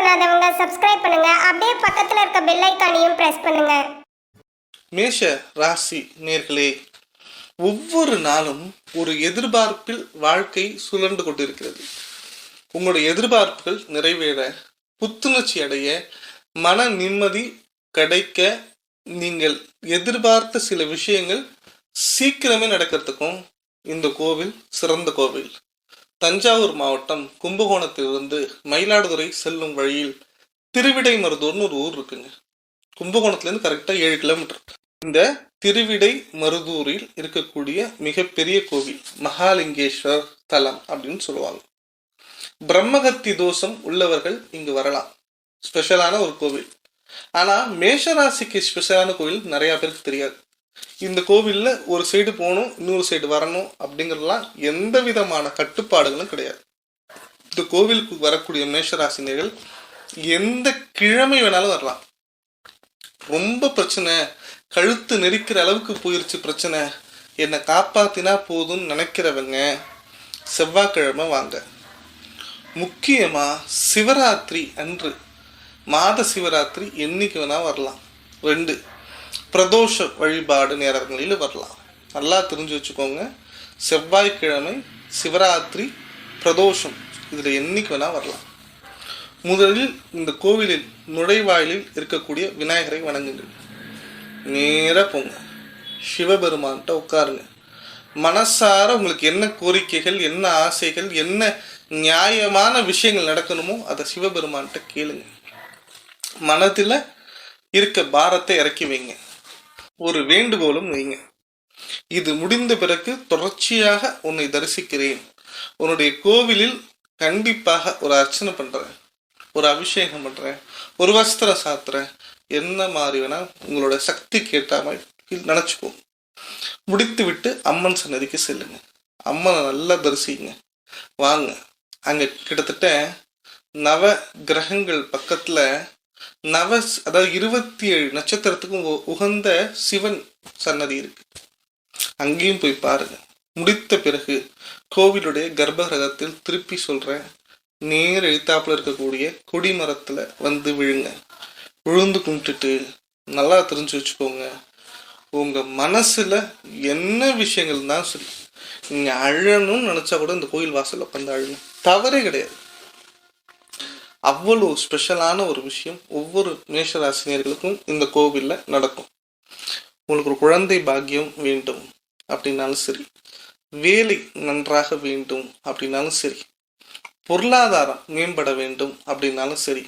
பண்ணாதவங்க சப்ஸ்கிரைப் பண்ணுங்க. அப்படியே பக்கத்துல இருக்க பெல் ஐகானையும் பிரஸ் பண்ணுங்க. மேஷ ராசி நேர்களே, ஒவ்வொரு நாளும் ஒரு எதிர்பார்ப்பில் வாழ்க்கை சுழன்று கொண்டிருக்கிறது. உங்களுடைய எதிர்பார்ப்புகள் நிறைவேற, புத்துணர்ச்சி அடைய, மன நிம்மதி கிடைக்க, நீங்கள் எதிர்பார்த்த சில விஷயங்கள் சீக்கிரமே நடக்கிறதுக்கும் இந்த கோவில் சிறந்த கோவில். தஞ்சாவூர் மாவட்டம் கும்பகோணத்திலிருந்து மயிலாடுதுறை செல்லும் வழியில் திருவிடைமருதூர்னு ஒரு ஊர் இருக்குங்க. கும்பகோணத்துலேருந்து கரெக்டாக 7 கிலோமீட்டர். இந்த திருவிடை மருதூரில் இருக்கக்கூடிய மிகப்பெரிய கோவில் மகாலிங்கேஸ்வர் தலம் அப்படின்னு சொல்லுவாங்க. பிரம்மகத்தி தோஷம் உள்ளவர்கள் இங்கு வரலாம். ஸ்பெஷலான ஒரு கோவில். ஆனா மேஷராசிக்கு ஸ்பெஷலான கோவில் நிறைய பேருக்கு தெரியாது. இந்த கோவில்ல ஒரு சைடு போகணும், இன்னொரு சைடு வரணும் அப்படிங்கிறதுலாம் எந்த விதமான கட்டுப்பாடுகளும் கிடையாது. இந்த கோவிலுக்கு வரக்கூடிய மேஷராசினியர்கள் எந்த கிழமை வேணாலும் வரலாம். ரொம்ப பிரச்சனை, கழுத்து நெரிக்கிற அளவுக்கு போயிருச்சு பிரச்சனை, என்னை காப்பாத்தினா போதும்னு நினைக்கிறவங்க செவ்வாய்க்கிழமை வாங்க. முக்கியமா சிவராத்திரி அன்று, மாத சிவராத்திரி என்னைக்கு வேணா வரலாம். 2 பிரதோஷ வழிபாடு நேரங்களில் வரலாம். நல்லா தெரிஞ்சு வச்சுக்கோங்க. செவ்வாய்க்கிழமை, சிவராத்திரி, பிரதோஷம், இதுல என்னைக்கு வேணா வரலாம். முதலில் இந்த கோவிலில் நுழைவாயிலில் இருக்கக்கூடிய விநாயகரை வணங்குங்கள். நேராக போங்க, சிவபெருமான்கிட்ட உட்காருங்க. மனசார உங்களுக்கு என்ன கோரிக்கைகள், என்ன ஆசைகள், என்ன நியாயமான விஷயங்கள் நடக்கணுமோ அதை சிவபெருமான்கிட்ட கேளுங்க. மனதில் இருக்க பாரத்தை இறக்கி வைங்க. ஒரு வேண்டுகோளும் வைங்க. இது முடிந்த பிறகு தொடர்ச்சியாக உன்னை தரிசிக்கிறேன், உன்னுடைய கோவிலில் கண்டிப்பாக ஒரு அர்ச்சனை பண்றேன், ஒரு அபிஷேகம் பண்றேன், ஒரு வஸ்திரம் சாத்துறேன், என்ன மாதிரி வேணா உங்களோட சக்தி கேட்ட மாதிரி நினைச்சுக்கோ. முடித்து விட்டு அம்மன் சன்னதிக்கு செல்லுங்க. அம்மனை நல்லா தரிசிங்க. வாங்க, அங்க கிட்டத்தட்ட நவ கிரகங்கள் பக்கத்துல அதாவது 27 நட்சத்திரத்துக்கும் உகந்த சிவன் சன்னதி இருக்கு. அங்கேயும் போய் பாருங்க. முடித்த பிறகு கோவிலுடைய கர்ப்பகிரகத்தில் திருப்பி சொல்றேன், நேர் எழுத்தாப்புல இருக்கக்கூடிய கொடிமரத்துல வந்து விழுங்க. விழுந்து கும்பிட்டுட்டு நல்லா தெரிஞ்சு வச்சுக்கோங்க, உங்க மனசுல என்ன விஷயங்கள் தான் சரி, நீங்க அழணும்னு நினைச்சா கூட இந்த கோயில் வாசல்ல உட்காந்து அழணும், தவறே கிடையாது. அவ்வளவு ஸ்பெஷலான ஒரு விஷயம் ஒவ்வொரு மேஷராசினியர்களுக்கும் இந்த கோவில்ல நடக்கும். உங்களுக்கு ஒரு குழந்தை பாக்கியம் வேண்டும் அப்படின்னாலும் சரி, வேலை நன்றாக வேண்டும் அப்படின்னாலும் சரி, பொருளாதாரம் மேம்பட வேண்டும் அப்படின்னாலும் சரி,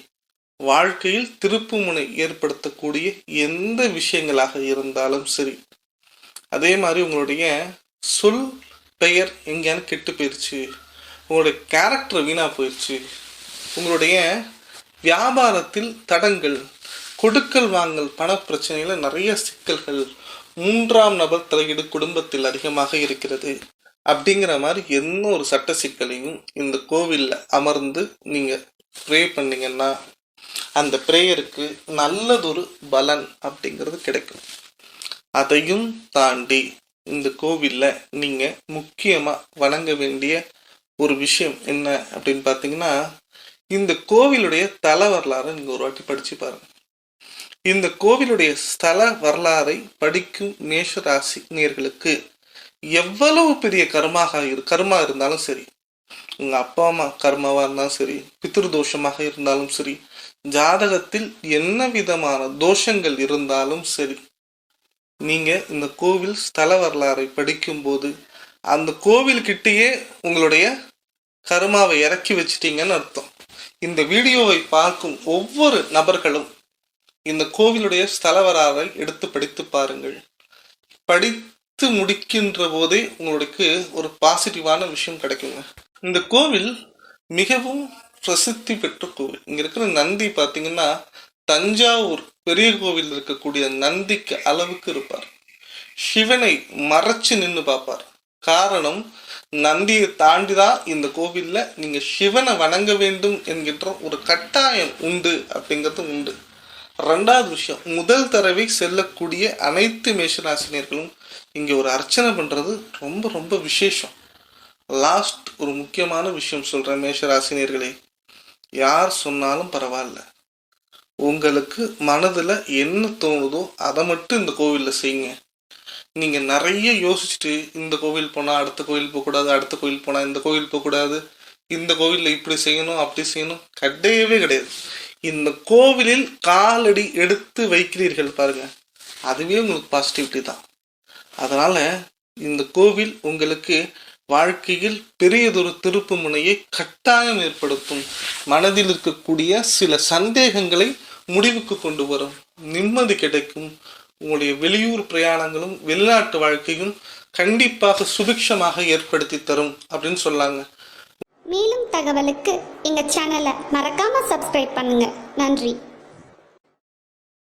வாழ்க்கையில் திருப்புமுனை ஏற்படுத்தக்கூடிய எந்த விஷயங்களாக இருந்தாலும் சரி, அதே மாதிரி உங்களுடைய சொல் பெயர் எங்கேயானு கெட்டு போயிடுச்சு, உங்களுடைய கேரக்டர் வீணா போயிடுச்சு, உங்களுடைய வியாபாரத்தில் தடங்கள், கொடுக்கல் வாங்கல் பண பிரச்சனையில நிறைய சிக்கல்கள், 3ஆம் நபர் தலையீடு குடும்பத்தில் அதிகமாக இருக்கிறது அப்படிங்கிற மாதிரி என்ன ஒரு சட்ட சிக்கலையும் இந்த கோவில்ல அமர்ந்து நீங்க ப்ரே பண்ணீங்கன்னா அந்த பிரேயருக்கு நல்லதொரு பலன் அப்படிங்கிறது கிடைக்கும். அதையும் தாண்டி இந்த கோவில்ல நீங்க முக்கியமா வணங்க வேண்டிய ஒரு விஷயம் என்ன அப்படின்னு பார்த்தீங்கன்னா, இந்த கோவிலுடைய தல வரலாறை நீங்க ஒரு வாட்டி படிச்சு பாருங்க. இந்த கோவிலுடைய ஸ்தல வரலாறை படிக்கும் மேஷ ராசி நேர்களுக்கு எவ்வளவு பெரிய கர்மா இருந்தாலும் சரி, உங்க அப்பா அம்மா கர்மாவா இருந்தாலும் சரி, பித்ருதோஷமாக இருந்தாலும் சரி, ஜாதகத்தில் என்ன விதமான தோஷங்கள் இருந்தாலும் சரி, நீங்க இந்த கோவில் ஸ்தல வரலாறை படிக்கும் போது அந்த கோவில் கிட்டேயே உங்களுடைய கர்மாவை இறக்கி வச்சிட்டீங்கன்னு அர்த்தம். இந்த வீடியோவை பார்க்கும் ஒவ்வொரு நபர்களும் இந்த கோவிலுடைய ஸ்தல வரலாறை எடுத்து படித்து பாருங்கள். படித்து முடிக்கின்ற போதே உங்களுக்கு ஒரு பாசிட்டிவான விஷயம் கிடைக்குங்க. இந்த கோவில் மிகவும் பிரசித்தி பெற்ற கோவில். இங்க இருக்கிற நந்தி பார்த்தீங்கன்னா தஞ்சாவூர் பெரிய கோவில் இருக்கக்கூடிய நந்திக்கு அளவுக்கு இருப்பார். சிவனை மறைச்சு நின்று பார்ப்பார். காரணம், நந்தியை தாண்டிதான் இந்த கோவில்ல நீங்க சிவனை வணங்க வேண்டும் என்கின்ற ஒரு கட்டாயம் உண்டு அப்படிங்கிறது உண்டு. 2வது விஷயம், முதல் தடவை செல்லக்கூடிய அனைத்து மேஷராசினியர்களும் இங்க ஒரு அர்ச்சனை பண்றது ரொம்ப ரொம்ப விசேஷம். லாஸ்ட் ஒரு முக்கியமான விஷயம் சொல்றேன் மேஷராசினியர்களே, யார் சொன்னாலும் பரவாயில்ல. உங்களுக்கு மனதில் என்ன தோணுதோ அதை மட்டும் இந்த கோவிலில் செய்யுங்க. நீங்கள் நிறைய யோசிச்சுட்டு இந்த கோவில் போனால் அடுத்த கோவில் போகக்கூடாது, அடுத்த கோவில் போனால் இந்த கோவில் போகக்கூடாது, இந்த கோவிலில் இப்படி செய்யணும் அப்படி செய்யணும், கிடையவே கிடையாது. இந்த கோவிலில் காலடி எடுத்து வைக்கிறீர்கள் பாருங்க, அதுவே உங்களுக்கு பாசிட்டிவிட்டி தான். அதனால் இந்த கோவில் உங்களுக்கு வாழ்க்கையில் பெரியதொரு திருப்பு முனையை கட்டாயம் ஏற்படுத்தும். மனதில் இருக்கக்கூடிய சில சந்தேகங்களை முடிவுக்கு கொண்டு வரும், நிம்மதி கிடைக்கும். உங்களுடைய வெளியூர் பிரயாணங்களும் வெளிநாட்டு வாழ்க்கையும் கண்டிப்பாக சுபிக்ஷமாக ஏற்படுத்தி தரும் அப்படின்னு சொல்லாங்க. மேலும் தகவலுக்கு எங்கள் சேனலை மறக்காமல் சப்ஸ்கிரைப் பண்ணுங்கள். நன்றி.